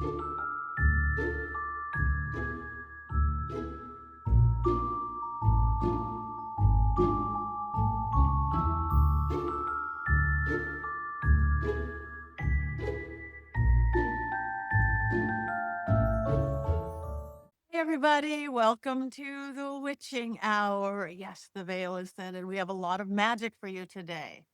Hey everybody, welcome to the Witching Hour. Yes, the veil is thin, and we have a lot of magic for you today.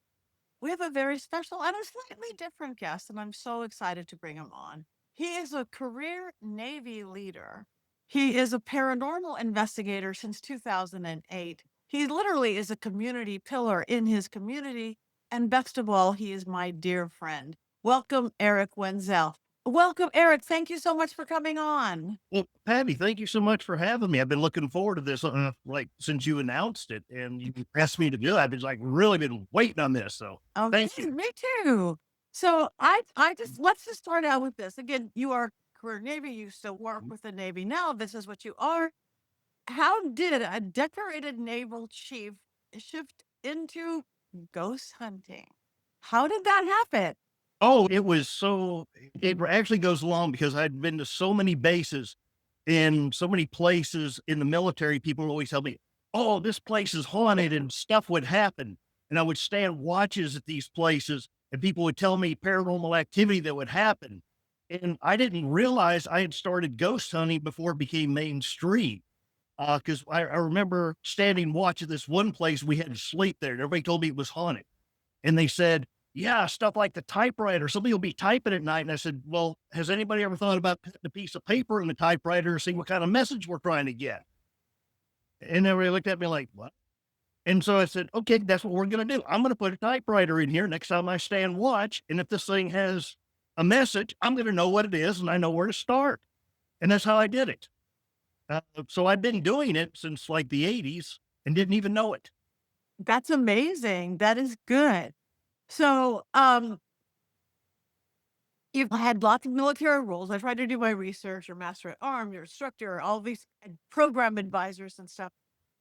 We have a very special and a slightly different guest, and I'm so excited to bring him on. He is a career Navy leader. He is a paranormal investigator since 2008. He literally is a community pillar in his community, and best of all, he is my dear friend. Welcome, Eric Wenzel. Welcome, Eric. Thank you so much for coming on. Well, Patty, thank you so much for having me. I've been looking forward to this, since you announced it and you asked me to do it. I've been really been waiting on this. So thank Okay, you. me too. So I just let's just start out with this. Again, you are career Navy, you still work with the Navy now. This is what you are. How did a decorated naval chief shift into ghost hunting? How did that happen? Oh, it actually goes along because I'd been to so many bases in so many places in the military. People would always tell me, oh, this place is haunted and stuff would happen. And I would stand watches at these places and people would tell me paranormal activity that would happen. And I didn't realize I had started ghost hunting before it became mainstream. Because I remember standing watch at this one place, we had to sleep there, and everybody told me it was haunted. And they said, yeah, stuff like the typewriter. Somebody will be typing at night. And I said, well, has anybody ever thought about putting a piece of paper in the typewriter and seeing what kind of message we're trying to get? And everybody looked at me like, what? And so I said, okay, that's what we're going to do. I'm going to put a typewriter in here next time I stand watch. And if this thing has a message, I'm going to know what it is and I know where to start. And that's how I did it. So I've been doing it since like the 80s and didn't even know it. That's amazing. That is good. So, you've had lots of military roles. I tried to do my research, your master at arms, your instructor, all these program advisors and stuff.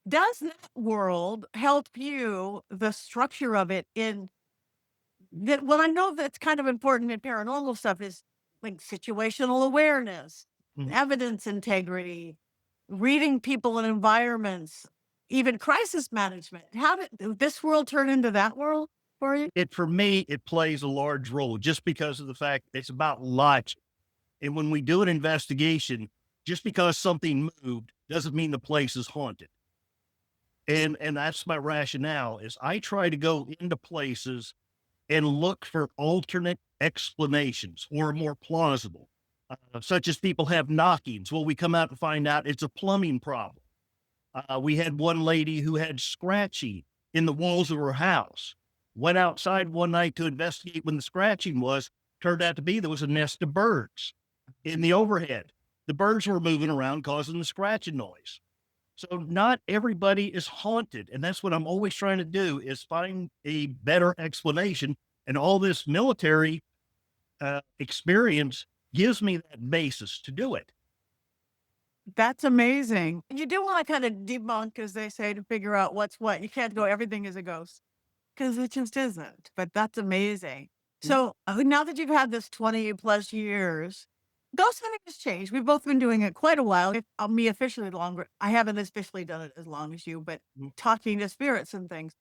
Does that world help you, the structure of it in that? Well, I know that's kind of important in paranormal stuff is like situational awareness, Mhm. evidence integrity, reading people and environments, even crisis management. How did this world turn into that world for you? For me, it plays a large role just because of the fact it's about logic. And when we do an investigation, just because something moved doesn't mean the place is haunted. And that's my rationale is I try to go into places and look for alternate explanations or more plausible, such as people have knockings. Well, we come out and find out it's a plumbing problem. We had one lady who had scratching in the walls of her house. Went outside one night to investigate when the scratching was. Turned out to be there was a nest of birds in the overhead. The birds were moving around, causing the scratching noise. So not everybody is haunted, and that's what I'm always trying to do is find a better explanation. And all this military experience gives me that basis to do it. That's amazing. You do want to kind of debunk, as they say, to figure out what's what. You can't go everything is a ghost because it just isn't. But that's amazing. So now that you've had this 20 plus years, ghost hunting has changed. We've both been doing it quite a while. Me officially longer. I haven't officially done it as long as you, but Mhm. talking to spirits and things.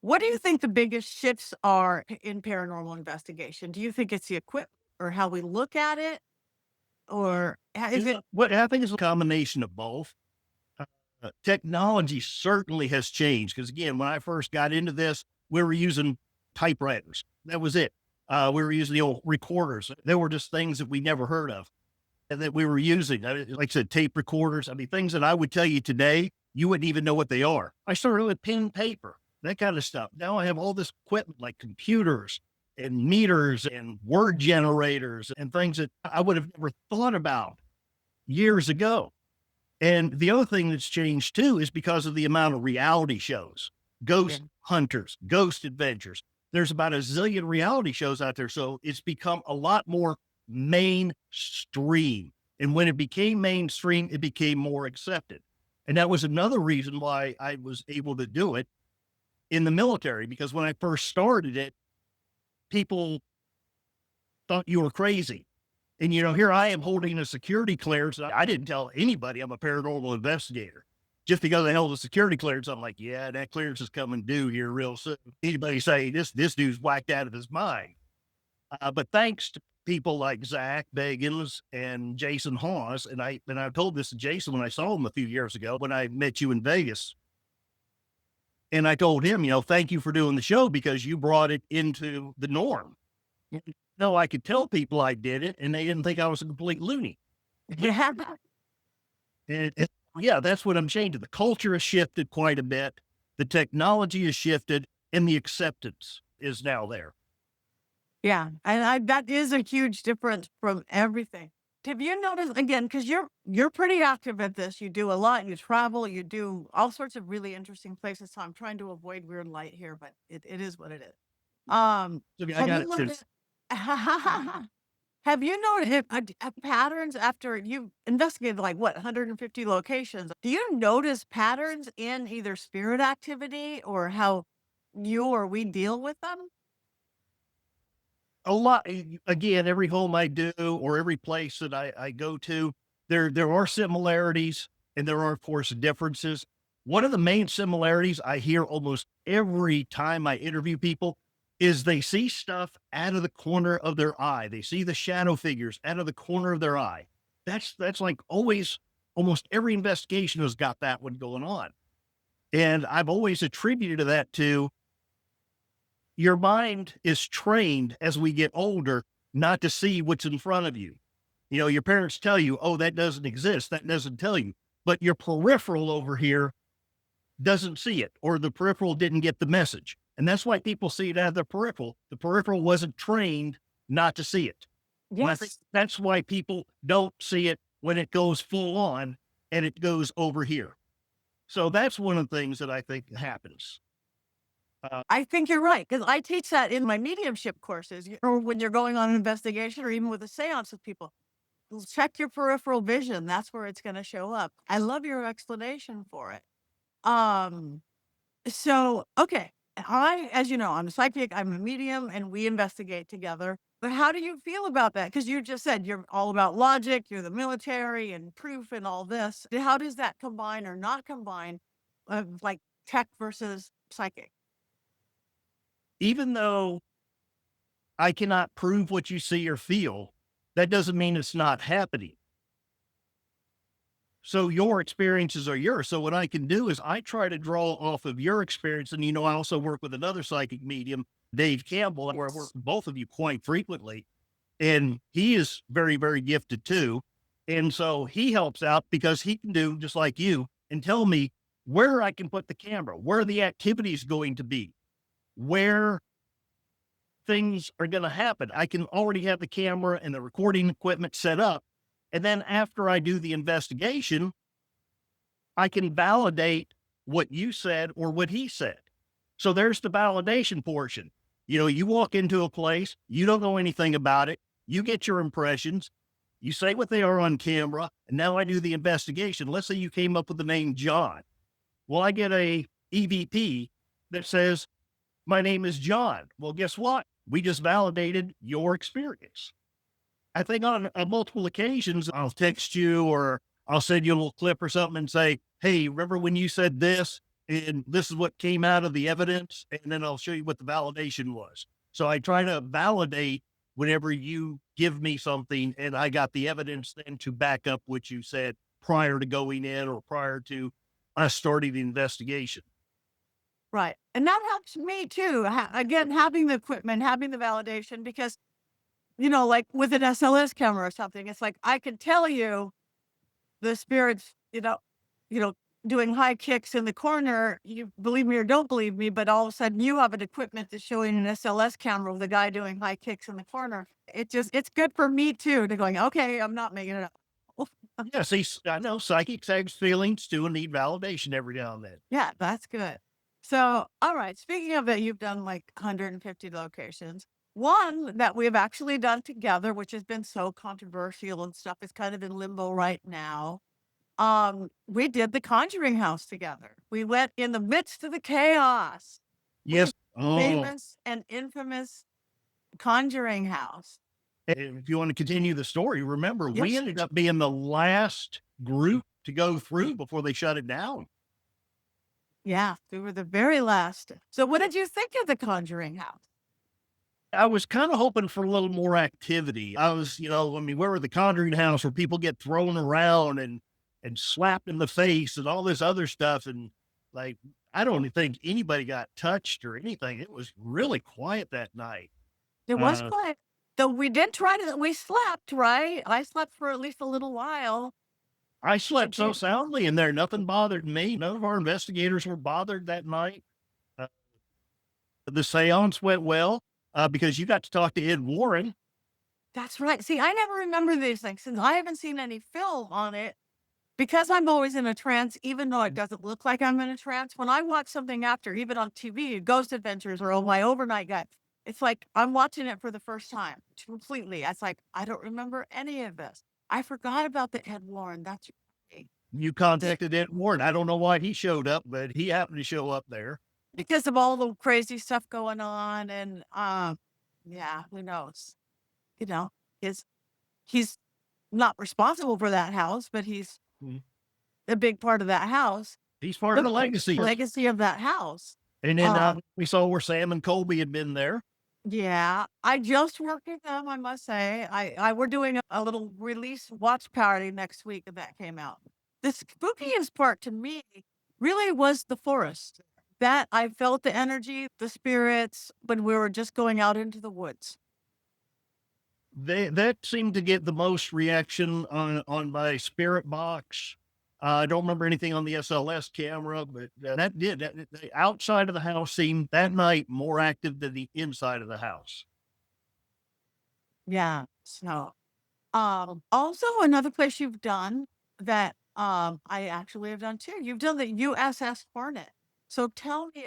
What do you think the biggest shifts are in paranormal investigation? Do you think it's the equipment or how we look at it? Or is it What I think is a combination of both. Technology certainly has changed because again, when I first got into this, we were using typewriters. That was it. We were using the old recorders. There were just things that we never heard of and that we were using. Like I said, tape recorders. I mean, things that I would tell you today, you wouldn't even know what they are. I started with pen and paper, that kind of stuff. Now I have all this equipment like computers and meters and word generators and things that I would have never thought about years ago. And the other thing that's changed too is because of the amount of reality shows, yeah, ghost hunters, ghost adventures. There's about a zillion reality shows out there. So it's become a lot more mainstream. And when it became mainstream, it became more accepted. And that was another reason why I was able to do it in the military, because when I first started it, people thought you were crazy. And, here I am holding a security clearance. I didn't tell anybody I'm a paranormal investigator. Just because I held a security clearance, I'm like, yeah, that clearance is coming due here real soon. Anybody say this dude's whacked out of his mind. But thanks to people like Zach Bagans and Jason Hawes, and I told this to Jason when I saw him a few years ago when I met you in Vegas. And I told him, thank you for doing the show because you brought it into the norm. No, I could tell people I did it and they didn't think I was a complete loony. Yeah. Yeah, that's what I'm changing. The culture has shifted quite a bit. The technology has shifted and the acceptance is now there. Yeah. And that is a huge difference from everything. Have you noticed again, because you're pretty active at this. You do a lot, you travel, you do all sorts of really interesting places. So I'm trying to avoid weird light here, but it is what it is. So I Have got you it too. noticed have you noticed patterns after you've investigated like what 150 locations? Do you notice patterns in either spirit activity or how you or we deal with them? A lot. Again, every home I do or every place that I go to, there are similarities and there are, of course, differences. One of the main similarities I hear almost every time I interview people is they see stuff out of the corner of their eye. They see the shadow figures out of the corner of their eye. That's like always, almost every investigation has got that one going on. And I've always attributed that to your mind is trained as we get older not to see what's in front of you. Your parents tell you, oh, that doesn't exist. That doesn't tell you. But your peripheral over here doesn't see it, or the peripheral didn't get the message. And that's why people see it out of the peripheral. The peripheral wasn't trained not to see it. And I think Yes. that's why people don't see it when it goes full on and it goes over here. So that's one of the things that I think happens. I think you're right because I teach that in my mediumship courses or when you're going on an investigation or even with a seance with people. Check your peripheral vision. That's where it's going to show up. I love your explanation for it. Um, So, okay. As you know, I'm a psychic, I'm a medium, and we investigate together. But how do you feel about that? Because you just said you're all about logic, you're the military and proof and all this. How does that combine or not combine, like tech versus psychic? Even though I cannot prove what you see or feel, that doesn't mean it's not happening. So your experiences are yours. So what I can do is I try to draw off of your experience. And, I also work with another psychic medium, Dave Campbell, where I work with both of you quite frequently. And he is very, very gifted too. And so he helps out because he can do just like you and tell me where I can put the camera, where the activity is going to be, where things are going to happen. I can already have the camera and the recording equipment set up. And then after I do the investigation, I can validate what you said or what he said. So there's the validation portion. You walk into a place, you don't know anything about it. You get your impressions. You say what they are on camera. And now I do the investigation. Let's say you came up with the name John. Well, I get a EVP that says, my name is John. Well, guess what? We just validated your experience. I think on multiple occasions, I'll text you or I'll send you a little clip or something and say, hey, remember when you said this? And this is what came out of the evidence. And then I'll show you what the validation was. So I try to validate whenever you give me something and I got the evidence then to back up what you said prior to going in or prior to us starting the investigation. Right. And that helps me too. Again, having the equipment, having the validation, because, like with an SLS camera or something, it's like I can tell you the spirits, you know, doing high kicks in the corner. You believe me or don't believe me, but all of a sudden you have an equipment that's showing an SLS camera with a guy doing high kicks in the corner. It's good for me too to going, okay, I'm not making it up. Yeah, see, I know psychics have feelings too and need validation every now and then. Yeah, that's good. So, all right. Speaking of that, you've done like 150 locations. One that we've actually done together, which has been so controversial and stuff, is kind of in limbo right now. We did the Conjuring House together. We went in the midst of the chaos. Yes. Oh, Famous and infamous Conjuring House. And if you want to continue the story, remember, we Yes. ended up being the last group to go through before they shut it down. Yeah, we were the very last. So what did you think of the Conjuring House? I was kind of hoping for a little more activity. I was, I mean, where were the Conjuring House where people get thrown around and slapped in the face and all this other stuff, and like I don't think anybody got touched or anything. It was really quiet that night. It was Uh, quiet. Though we did try to we slept, right? I slept for at least a little while. I I slept so did. soundly in there, nothing bothered me. None of our investigators were bothered that night. Uh, the seance went well because you got to talk to Ed Warren. That's right. See, I never remember these things since I haven't seen any film on it because I'm always in a trance, even though it doesn't look like I'm in a trance. When I watch something after, even on TV, Ghost Adventures or My Overnight Guide, it's like I'm watching it for the first time completely. It's like I don't remember any of this. I forgot about the Ed Warren. That's right. You contacted Ed Warren. I don't know why he showed up, but he happened to show up there. Because of all the crazy stuff going on, and yeah, who knows? You know, his he's not responsible for that house, but he's Mhm. a big part of that house, He's part of the the legacy. legacy of that house. And then Um, we saw where Sam and Colby had been there. yeah, I just worked with them, I must say. I we're doing a little release watch party next week, and that came out. The spookiest part to me really was the forest. That I felt the energy, the spirits when we were just going out into the woods. That seemed to get the most reaction on my spirit box. I don't remember anything on the SLS camera, but that did. The outside of the house seemed that night more active than the inside of the house. Yeah. So, also another place you've done that I actually have done too. You've done the USS Hornet. So tell me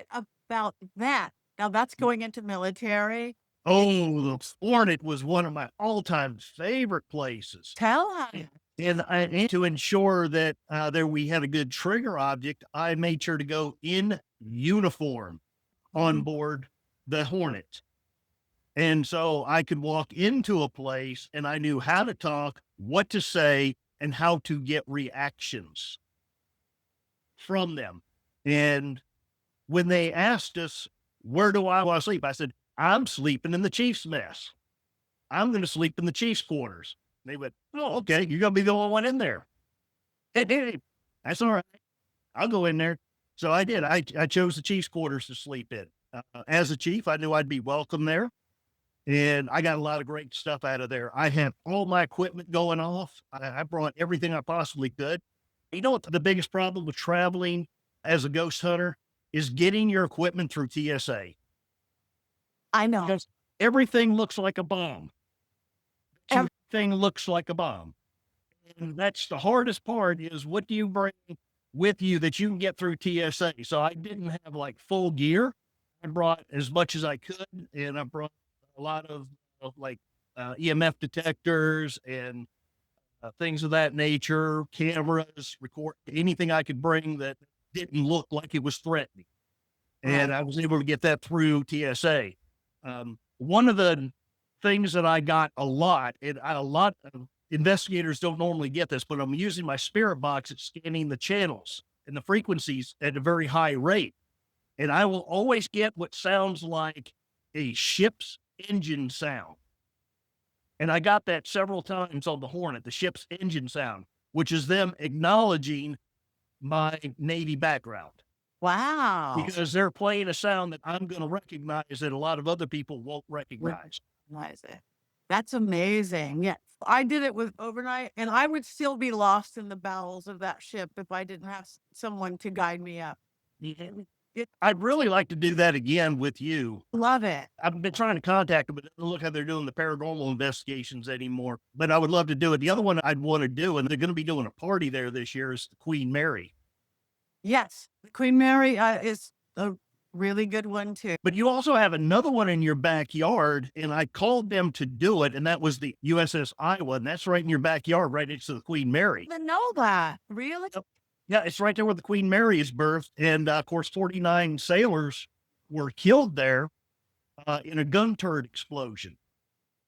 about that. Now that's going into military. Oh, the Hornet was one of my all-time favorite places. Tell And me. and to ensure that there we had a good trigger object, I made sure to go in uniform on Mhm. board the Hornet. And so I could walk into a place and I knew how to talk, what to say, and how to get reactions from them. And when they asked us, where do I want to sleep? I said, I'm sleeping in the chief's mess. I'm going to sleep in the chief's quarters. They went, oh, okay. You're going to be the only one in there. That's all right. I'll go in there. So I did. I chose the chief's quarters to sleep in. As a chief, I knew I'd be welcome there. And I got a lot of great stuff out of there. I had all my equipment going off. I brought everything I possibly could. You know what the biggest problem with traveling as a ghost hunter is getting your equipment through TSA I know. because everything looks like a bomb. Ev- Everything looks like a bomb. And that's the hardest part is what do you bring with you that you can get through TSA? So I didn't have like full gear. I brought as much as I could, and I brought a lot of like EMF detectors and things of that nature, cameras, record anything I could bring that didn't look like it was threatening. And Right. I was able to get that through TSA. One of the things that I got a lot, and a lot of investigators don't normally get this, but I'm using my spirit box at scanning the channels and the frequencies at a very high rate. And I will always get what sounds like a ship's engine sound. And I got that several times on the Hornet, the ship's engine sound, which is them acknowledging my Navy background Wow. because they're playing a sound that I'm going to recognize that a lot of other people won't recognize. Recognize it. That's amazing. Yes. I did it with overnight, and I would still be lost in the bowels of that ship if I didn't have someone to guide me up. Mhm. It, I'd really like to do that again with you. love it. I've been trying to contact them, but it doesn't look how they're doing the paranormal investigations anymore. But I would love to do it. The other one I'd want to do, and they're going to be doing a party there this year, is the Queen Mary. Yes. Queen Mary is a really good one too. But you also have another one in your backyard, and I called them to do it, and that was the USS Iowa, and that's right in your backyard, right next to the Queen Mary. I didn't know that. Really? Yep. Yeah, it's right there where the Queen Mary is birthed, and of course, 49 sailors were killed there in a gun turret explosion.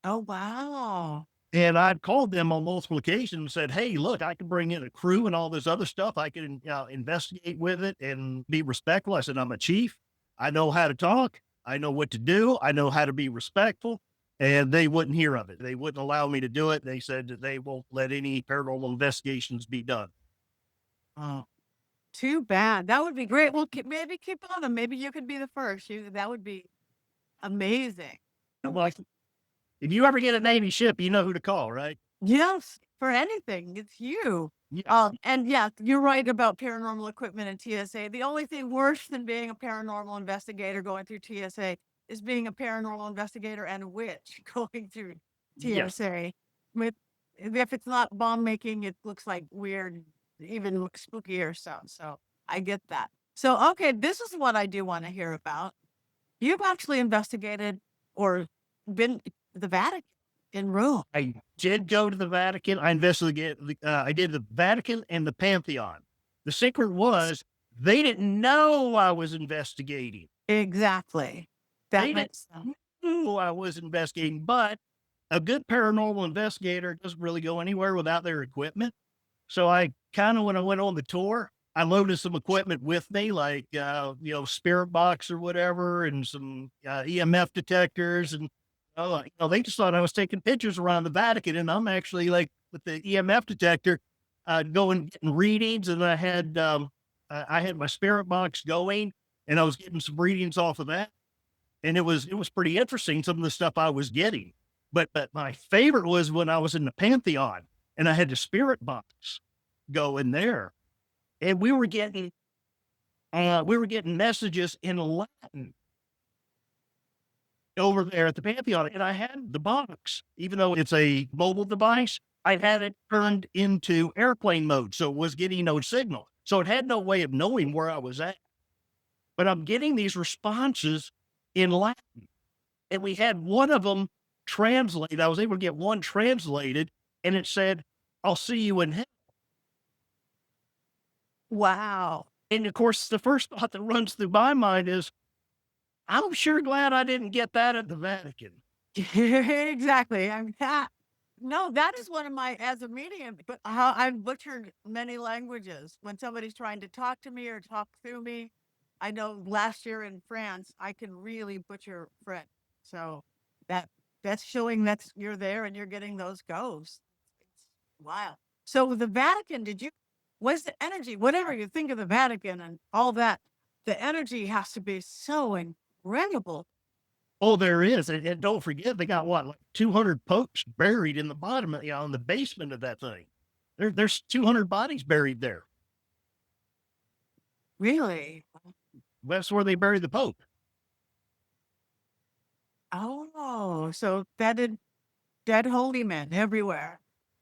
Oh, wow. And I'd called them on multiple occasions and said, "Hey, look, I can bring in a crew and all this other stuff. I can investigate with it and be respectful." I said, "I'm a chief. I know how to talk. I know what to do. I know how to be respectful." And they wouldn't hear of it. They wouldn't allow me to do it. They said that they won't let any paranormal investigations be done. Oh, too bad. That would be great. Well, maybe keep on them. Maybe you could be the first. That would be amazing. I'm like, if you ever get a Navy ship, you know who to call, right? Yes, for anything, it's you. Yeah. And yeah, you're right about paranormal equipment and TSA. The only thing worse than being a paranormal investigator going through TSA is being a paranormal investigator and a witch going through Yes. TSA. With if it's not bomb making, it looks like weird, even spookier stuff. So I get that. So okay, this is what I do want to hear about. You've actually investigated or been to the Vatican in Rome. I did go to the Vatican. I investigated. I did the Vatican and the Pantheon. The secret was they didn't know I was investigating. Exactly. That They didn't makes sense. know I was investigating, but a good paranormal investigator doesn't really go anywhere without their equipment. So I kind of, when I went on the tour, I loaded some equipment with me, like, spirit box or whatever, and some EMF detectors. And, they just thought I was taking pictures around the Vatican. And I'm actually like with the EMF detector, going, getting readings. And I had my spirit box going and I was getting some readings off of that. And it was pretty interesting, some of the stuff I was getting. But my favorite was when I was in the Pantheon and I had the spirit box go in there, and we were getting messages in Latin over there at the Pantheon, and I had the box, even though it's a mobile device, I had it turned into airplane mode, so it was getting no signal. So it had no way of knowing where I was at. But I'm getting these responses in Latin, and we had one of them translated. I was able to get one translated, and it said, "I'll see you in heaven." Wow. And of course, the first thought that runs through my mind is, I'm sure glad I didn't get that at the Vatican. Exactly. No, that is one of my as a medium, but how I've butchered many languages when somebody's trying to talk to me or talk through me. I know last year in France, I can really butcher French. So that that's showing that's you're there and you're getting those goes. It's wild. So the Vatican, was the energy, whatever you think of the Vatican and all that, the energy has to be so incredible. Oh, there is. And don't forget, they got what, like 200 popes buried in the bottom of, in the basement of that thing. There's 200 bodies buried there. Really? That's where they bury the Pope. Oh, so dead holy men everywhere.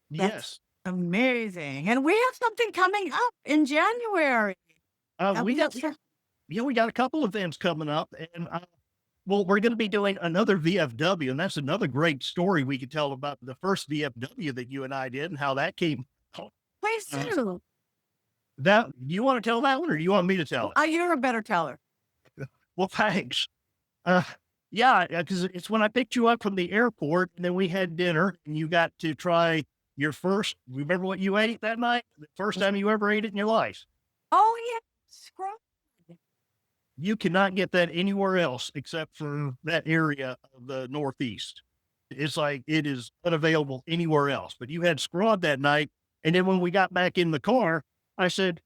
That's Yes. amazing. And we have something coming up in January. We got, we got a couple events coming up, and well, we're going to be doing another VFW, and that's another great story we could tell about the first VFW that you and I did and how that came. Please Uh, do. That you want to tell that one, or do you want me to tell it? You're a better teller. Well, thanks. Uh, yeah, because it's when I picked you up from the airport, and then we had dinner, and you got to try your first. Remember what you ate that night? The first time you ever ate it in your life. Oh yeah, scroll. You cannot get that anywhere else except for that area of the Northeast. It's like it is unavailable anywhere else. But you had scrod that night, and then when we got back in the car, I said,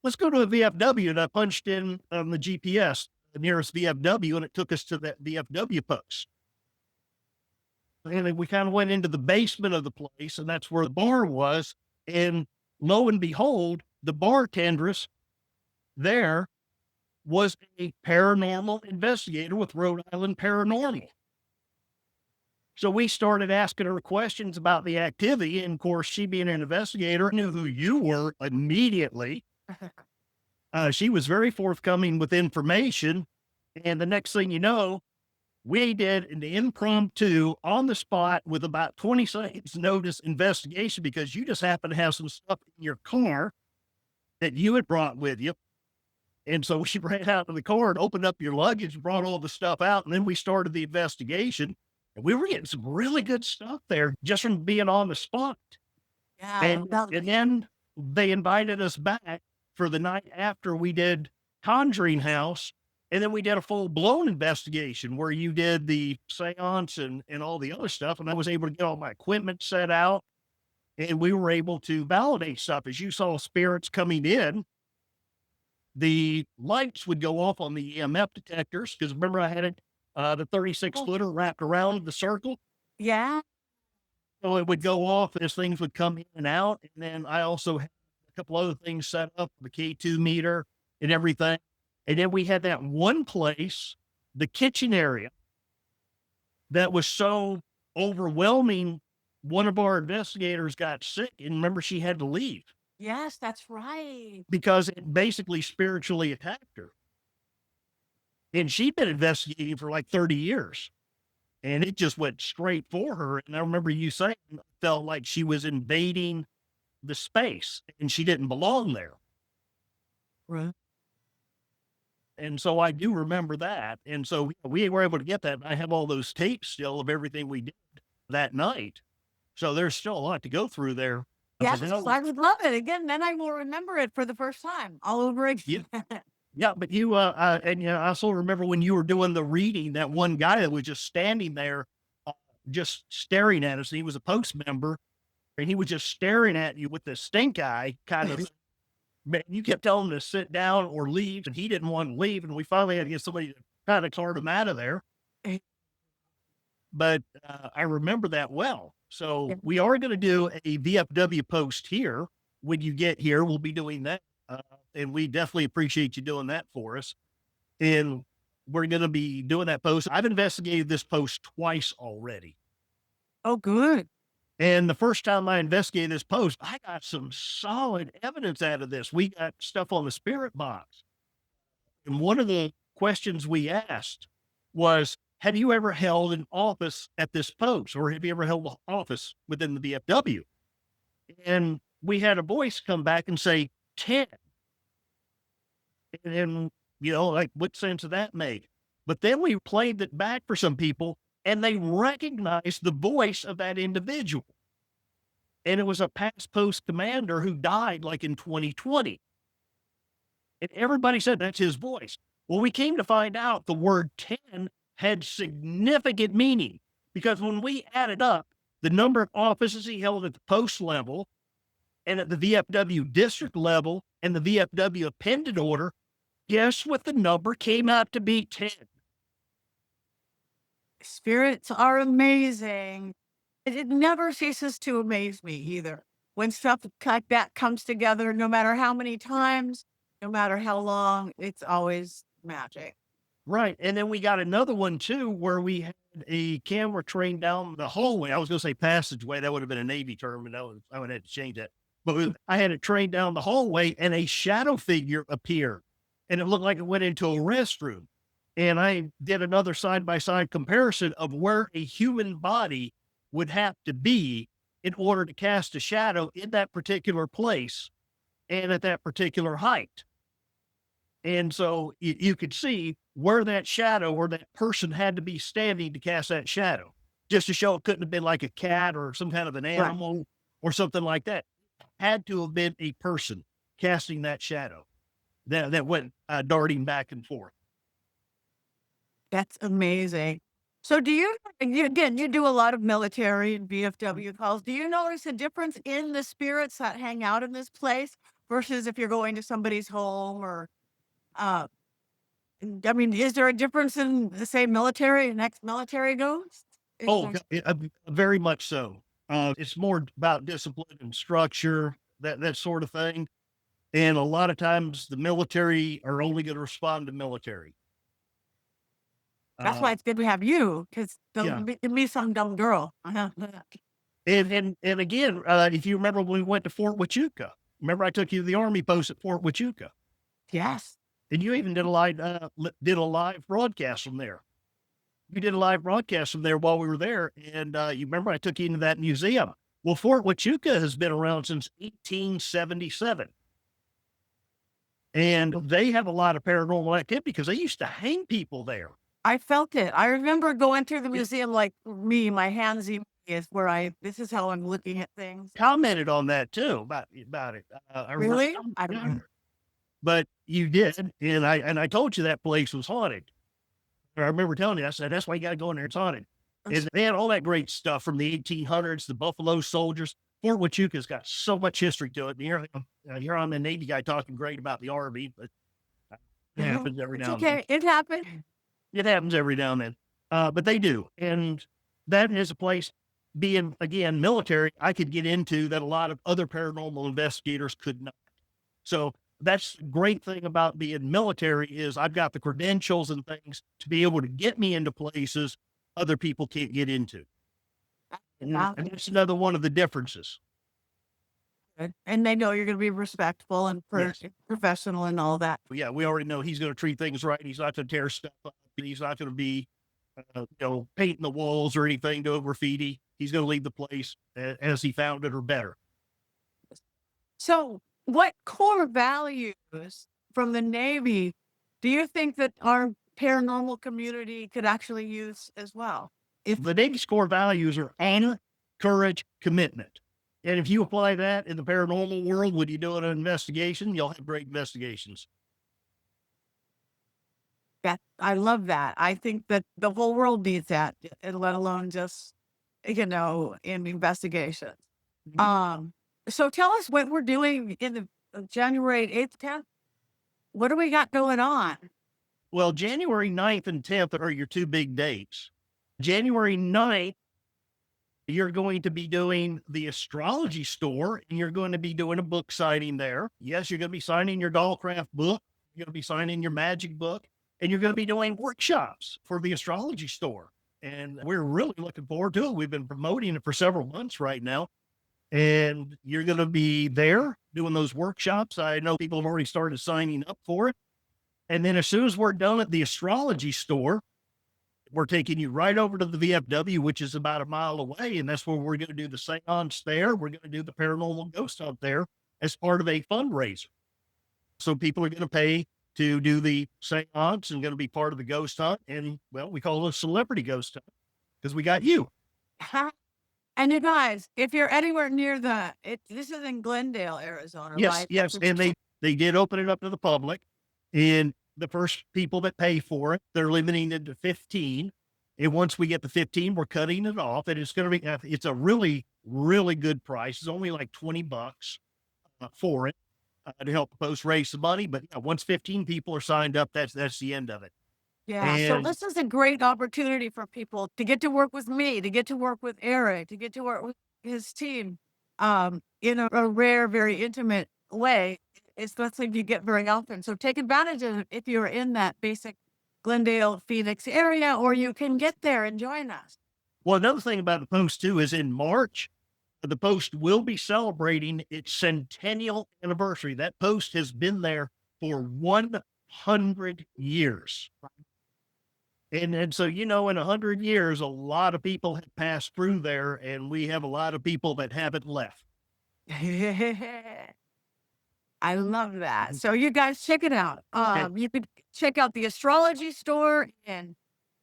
"Let's go to a VFW," and I punched in on the GPS the nearest VFW, and it took us to that VFW post. And then we kind of went into the basement of the place, and that's where the bar was. And lo and behold, the bartendress there was a paranormal investigator with Rhode Island Paranormal. So we started asking her questions about the activity. And of course, she being an investigator knew who you were immediately. She was very forthcoming with information. And the next thing you know, we did an impromptu on the spot with about 20 seconds notice investigation because you just happened to have some stuff in your car that you had brought with you. And so we ran out of the car and opened up your luggage, brought all the stuff out, and then we started the investigation. And we were getting some really good stuff there just from being on the spot. Yeah. And then they invited us back for the night after we did Conjuring House. And then we did a full blown investigation where you did the seance and all the other stuff. And I was able to get all my equipment set out and we were able to validate stuff. As you saw spirits coming in, the lights would go off on the EMF detectors. Cause remember I had it, the 36 Oh, footer wrapped around the circle. yeah. So it would go off as things would come in and out. And then I also had a couple other things set up, the K2 meter and everything. And then we had that one place, the kitchen area, that was so overwhelming. One of our investigators got sick, and remember, she had to leave Yes, that's right. because it basically spiritually attacked her. And she'd been investigating for like 30 years. And it just went straight for her. And I remember you saying it felt like she was invading the space and she didn't belong there. Right. And so I do remember that. And so we were able to get that. I have all those tapes still of everything we did that night. So there's still a lot to go through there. Yes, But I would love it. Again, then I will remember it for the first time all over yeah, again. yeah, but and I also remember when you were doing the reading, that one guy that was just standing there, uh, just staring at us. He was a post member and he was just staring at you with this stink eye kind of. Man, you kept telling him to sit down or leave, and he didn't want to leave. And we finally had to get somebody to kind of cart him out of there. But I remember that well. So we are going to do a VFW post here. When you get here, we'll be doing that. And we definitely appreciate you doing that for us. And we're going to be doing that post. I've investigated this post twice already. Oh, good. And the first time I investigated this post, I got some solid evidence out of this. We got stuff on the spirit box. And one of the questions we asked was, have you ever held an office at this post? Or have you ever held an office within the VFW? And we had a voice come back and say 10. And, like what sense of that made? But then we played it back for some people and they recognized the voice of that individual. And it was a past post commander who died like in 2020. And everybody said that's his voice. Well, we came to find out the word 10 had significant meaning because when we added up the number of offices he held at the post level and at the VFW district level and the VFW appended order, guess what the number came out to be? 10. Spirits are amazing. It never ceases to amaze me either. When stuff like that comes together, no matter how many times, no matter how long, it's always magic. Right. And then we got another one too, where we had a camera trained down the hallway. I was going to say passageway. That would have been a Navy term, and I would have to change that. But I had it trained down the hallway and a shadow figure appeared and it looked like it went into a restroom. And I did another side by side comparison of where a human body would have to be in order to cast a shadow in that particular place and at that particular height. And so you could see where that shadow or that person had to be standing to cast that shadow, just to show it couldn't have been like a cat or some kind of an animal or something like that. Had to have been a person casting that shadow that went darting back and forth. That's amazing. So do you again, you do a lot of military and VFW calls. Do you notice a difference in the spirits that hang out in this place versus if you're going to somebody's home or, uh, I mean, is there a difference in the say military and ex-military ghosts? Is Oh, there very much so. It's more about discipline and structure, that sort of thing. And a lot of times the military are only going to respond to military. that's why it's good we have you, 'cause Yeah. don't be some dumb girl. And again, if you remember when we went to Fort Huachuca, remember I took you to the Army post at Fort Huachuca, Yes. and you even did did a live broadcast from there. You did a live broadcast from there while we were there, and you remember I took you into that museum. Well, Fort Huachuca has been around since 1877, and they have a lot of paranormal activity because they used to hang people there. I felt it. I remember going through the museum like me, my handsy is where this is how I'm looking at things. Commented on that too about it. I remember, Really? I don't yeah, know. but you did, and I told you that place was haunted. I remember telling you, I said, "That's why you gotta go in there, it's haunted." And they had all that great stuff from the 1800s, the Buffalo Soldiers. Fort Huachuca's got so much history to it. And here I'm the Navy guy talking great about the RV, but it happens every It's now and then. okay. It happened. It happens every now and then. But they do. And that is a place, being, again, military, I could get into that a lot of other paranormal investigators could not. So that's the great thing about being military is I've got the credentials and things to be able to get me into places other people can't get into. And Valid. that's another one of the differences. Good. And they know you're going to be respectful and Yes. professional and all that. Yeah, we already know he's going to treat things right. He's not going to tear stuff up. He's not going to be, painting the walls or anything, doing graffiti. He's going to leave the place as he found it or better. So, what core values from the Navy do you think that our paranormal community could actually use as well? If The Navy's core values are honor, courage, commitment. And if you apply that in the paranormal world, when you're doing an investigation, you'll have great investigations. that, I love that. I think that the whole world needs that, let alone just in investigations. Mhm. So tell us what we're doing in the January 8th, 10th. What do we got going on? Well, January 9th and 10th are your two big dates. January 9th, you're going to be doing the Astrology store and you're going to be doing a book signing there. Yes, you're going to be signing your Dollcraft book. You're going to be signing your magic book and you're going to be doing workshops for the Astrology store. And we're really looking forward to it. We've been promoting it for several months right now. And you're going to be there doing those workshops. I know people have already started signing up for it. And then as soon as we're done at the Astrology store, we're taking you right over to the VFW, which is about a mile away. And that's where we're going to do the seance there. We're going to do the paranormal ghost hunt there as part of a fundraiser. So people are going to pay to do the seance and going to be part of the ghost hunt. And well, we call it a celebrity ghost hunt because we got you. And you guys, if you're anywhere near this is in Glendale, Arizona, Yes, right? yes. And they did open it up to the public. And the first people that pay for it, they're limiting it to 15. And once we get the 15, we're cutting it off. And it's going to be, it's a really, really good price. It's only like $20 for it to help the post raise some money. But yeah, once 15 people are signed up, that's the end of it. Yeah. So And this is a great opportunity for people to get to work with me, to get to work with Eric, to get to work with his team, in a rare, very intimate way. It's not something you get very often. So take advantage of it if you're in that basic Glendale, Phoenix area, or you can get there and join us. well, another thing about the post too is in March, the post will be celebrating its centennial anniversary. That post has been there for 100 years. And so, in 100 years, a lot of people have passed through there, and we have a lot of people that haven't left. I love that. So you guys check it out. You could check out the Astrology store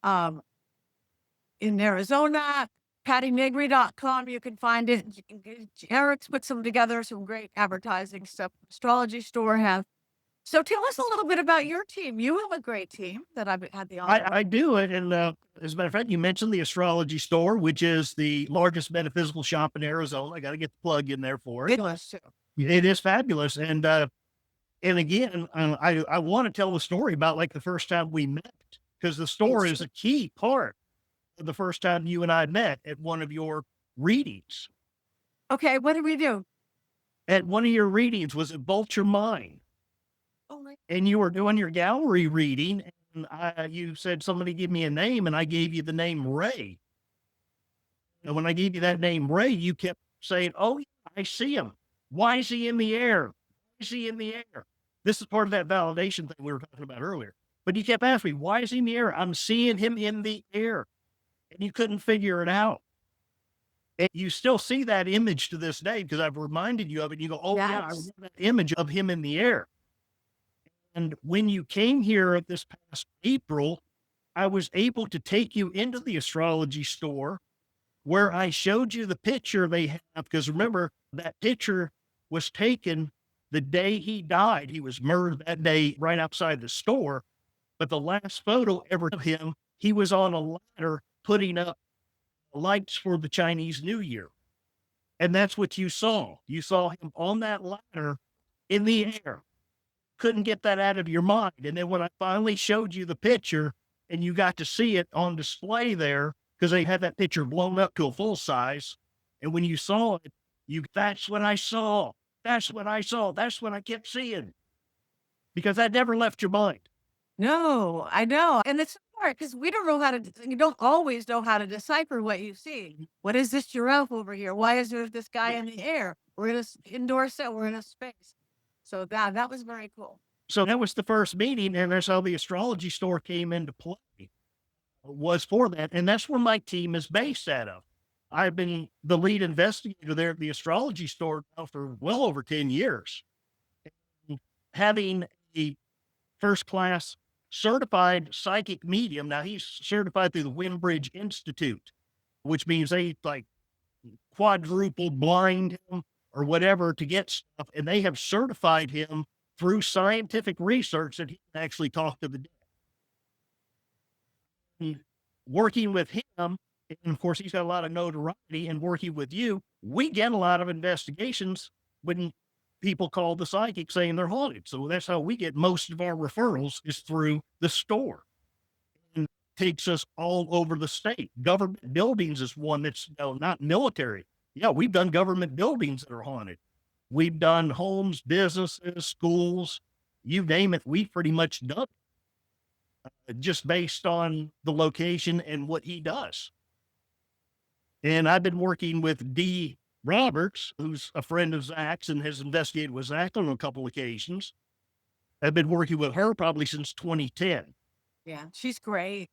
um, in Arizona, pattinegri.com. You can find it. Eric's put some together, some great advertising stuff. Astrology store has. So tell us a little bit about your team. You have a great team that I've had the honor. I do it. And as a matter of fact, you mentioned the Astrology store, which is the largest metaphysical shop in Arizona. I got to get the plug in there for it. Fabulous too. It is fabulous. And again, I want to tell the story about like the first time we met, because the store is a key part of the first time you and I met at one of your readings. Okay, what did we do? At one of your readings was at Vulture Mine. Oh my. And you were doing your gallery reading, and you said, somebody give me a name, and I gave you the name Ray. And when I gave you that name Ray, you kept saying, oh, I see him. Why is he in the air? Why is he in the air? This is part of that validation thing we were talking about earlier. But you kept asking me, why is he in the air? I'm seeing him in the air. And you couldn't figure it out. And you still see that image to this day because I've reminded you of it. You go, oh, yeah, I remember that image of him in the air. And when you came here this past April, I was able to take you into the astrology store where I showed you the picture they have. Because remember, that picture was taken the day he died. He was murdered that day right outside the store. But the last photo ever of him, he was on a ladder putting up lights for the Chinese New Year. And that's what you saw. You saw him on that ladder in the air. Couldn't get that out of your mind. And then when I finally showed you the picture and you got to see it on display there, because they had that picture blown up to a full size. And when you saw it, that's what I saw. That's what I saw. That's what I kept seeing because that never left your mind. No, I know. And it's hard because we don't know how to, you don't always know how to decipher what you see. What is this giraffe over here? Why is there this guy in the air? We're in an indoor set, we're in a space. So that was very cool. So that was the first meeting. And that's how the astrology store came into play, was for that. And that's where my team is based out of. I've been the lead investigator there at the astrology store now for well over 10 years. And having a first class certified psychic medium. Now he's certified through the Windbridge Institute, which means they like quadruple blind him or whatever to get stuff. And they have certified him through scientific research that he can actually talk to the dead. And working with him, and of course, he's got a lot of notoriety, and working with you, we get a lot of investigations when people call the psychic saying they're haunted. So that's how we get most of our referrals is through the store. And it takes us all over the state. Government buildings is one that's not military. Yeah, we've done government buildings that are haunted. We've done homes, businesses, schools, you name it. We've pretty much done it, just based on the location and what he does. And I've been working with Dee Roberts, who's a friend of Zach's and has investigated with Zach on a couple occasions. I've been working with her probably since 2010. Yeah, she's great.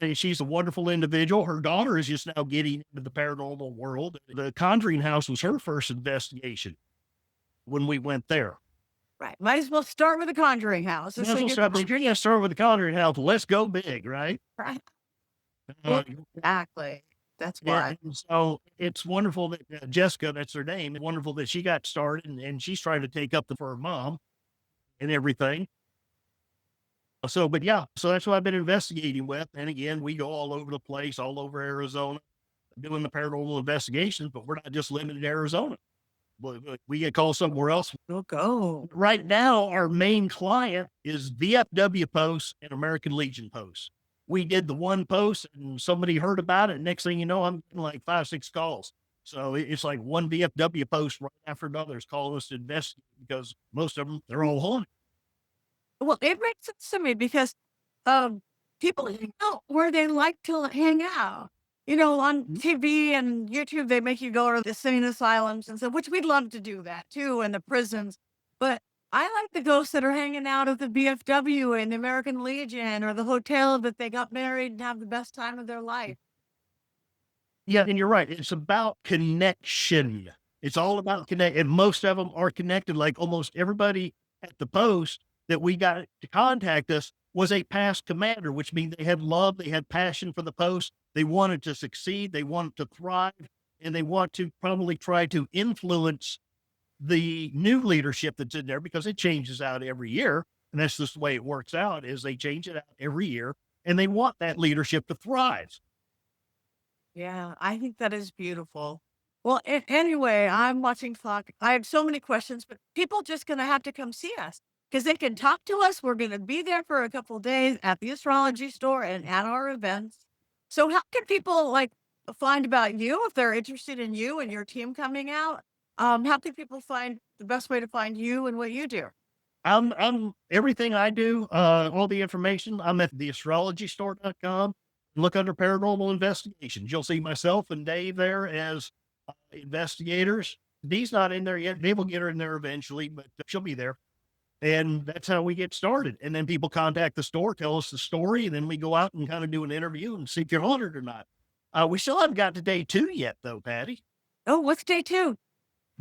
And she's a wonderful individual. Her daughter is just now getting into the paranormal world. The Conjuring House was her first investigation when we went there. Right. Might as well start with the Conjuring House. Start with the Conjuring House. Let's go big, right? Right. Uh, Exactly. That's Yeah, why. and so it's wonderful that Jessica, that's her name, wonderful that she got started and she's trying to take up for her mom and everything. So, but yeah, so that's what I've been investigating with. And again, we go all over the place, all over Arizona, doing the paranormal investigations, but we're not just limited to Arizona. We get called somewhere else. We'll go. Right now, our main client is VFW Post and American Legion Post. We did the one post and somebody heard about it. Next thing you know, I'm getting like 5, 6 calls. So it's like one VFW post right after another is calling us to investigate because most of them, they're all haunted. Well, it makes sense to me because people hang out where they like to hang out. You know, on TV and YouTube, they make you go to the insane asylums and so, which we'd love to do that too, and the prisons. But I like the ghosts that are hanging out at the BFW and the American Legion or the hotel that they got married and have the best time of their life. Yeah, and you're right. It's about connection. It's all about connect, and most of them are connected. Like almost everybody at the post that we got to contact us was a past commander, which means they had love, they had passion for the post, they wanted to succeed, they wanted to thrive, and they want to probably try to influence the new leadership that's in there because it changes out every year. And that's just the way it works out is they change it out every year and they want that leadership to thrive. Yeah, I think that is beautiful. Well, anyway, I'm watching clock. I have so many questions, but people just going to have to come see us because they can talk to us. We're going to be there for a couple of days at the astrology store and at our events. So how can people like find about you if they're interested in you and your team coming out? How can people find the best way to find you and what you do? I'm everything I do, all the information. I'm at theastrologystore.com. Look under paranormal investigations. You'll see myself and Dave there as investigators. Dee's not in there yet. Dave will get her in there eventually, but she'll be there. And that's how we get started. And then people contact the store, tell us the story, and then we go out and kind of do an interview and see if you're haunted or not. We still haven't got to day 2 yet, though, Patty. Oh, what's day 2?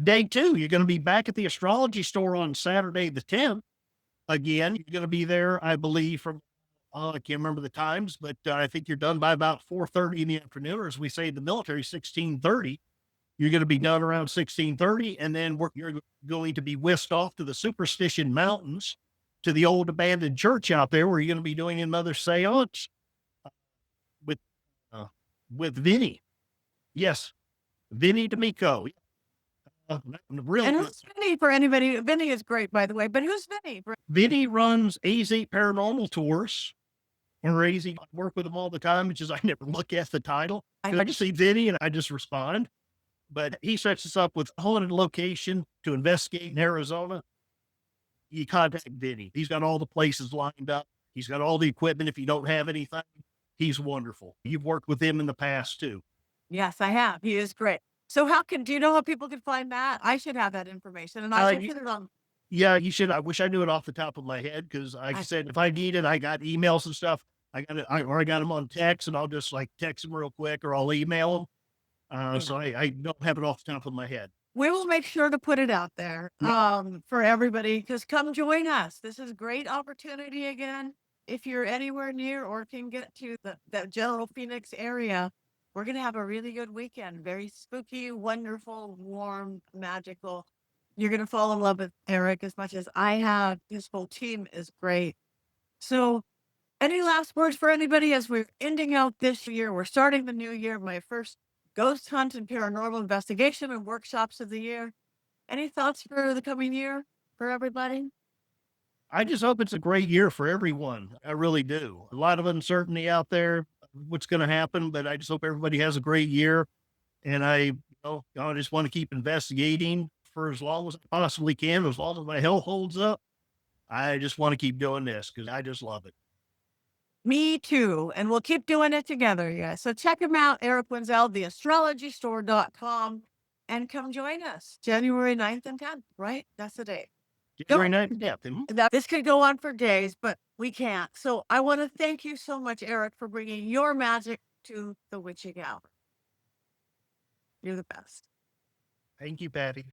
Day 2, you're going to be back at the astrology store on Saturday the 10th. Again, you're going to be there, I believe, from I can't remember the times, but I think you're done by about 4:30 in the afternoon, or as we say in the military, 16:30. You're going to be done around 16:30, and then you're going to be whisked off to the Superstition Mountains to the old abandoned church out there where you're going to be doing another seance with uh, with Vinny. Yes, Vinny D'Amico. Real And good. who's Vinny for anybody? Vinny is great, by the way, but who's Vinny? Vinny runs AZ Paranormal Tours. Or AZ, I work with him all the time. It's just I never look at the title. I just see Vinny and I just respond. But he sets us up with a haunted location to investigate in Arizona. You contact Vinny. He's got all the places lined up. He's got all the equipment. If you don't have anything, he's wonderful. You've worked with him in the past too. Yes, I have. He is great. So do you know how people can find that? I should have that information and I should Y put it on. yeah, you should. I wish I knew it off the top of my head because, like I I said, if I need it, I got emails and stuff. I got it, or I got them on text, and I'll just like text them real quick, or I'll email them. So I don't have it off the top of my head. We will make sure to put it out there, for everybody, because come join us. This is a great opportunity again. If you're anywhere near or can get to the general Phoenix area, we're going to have a really good weekend. Very spooky, wonderful, warm, magical. You're going to fall in love with Eric as much as I have. His whole team is great. So any last words for anybody as we're ending out this year? We're starting the new year. My first ghost hunt and paranormal investigation and workshops of the year. Any thoughts for the coming year for everybody? I just hope it's a great year for everyone. I really do. A lot of uncertainty out there, what's going to happen, but I just hope everybody has a great year. And I just want to keep investigating for as long as I possibly can, as long as my health holds up. I just want to keep doing this because I just love it. Me too. And we'll keep doing it together, you guys. So check him out, Eric Wenzel, theastrologystore.com, and come join us January 9th and 10th, right? That's the date. January 9th and 10th. This could go on for days, but we can't. So I want to thank you so much, Eric, for bringing your magic to the witching hour. You're the best. Thank you, Patty.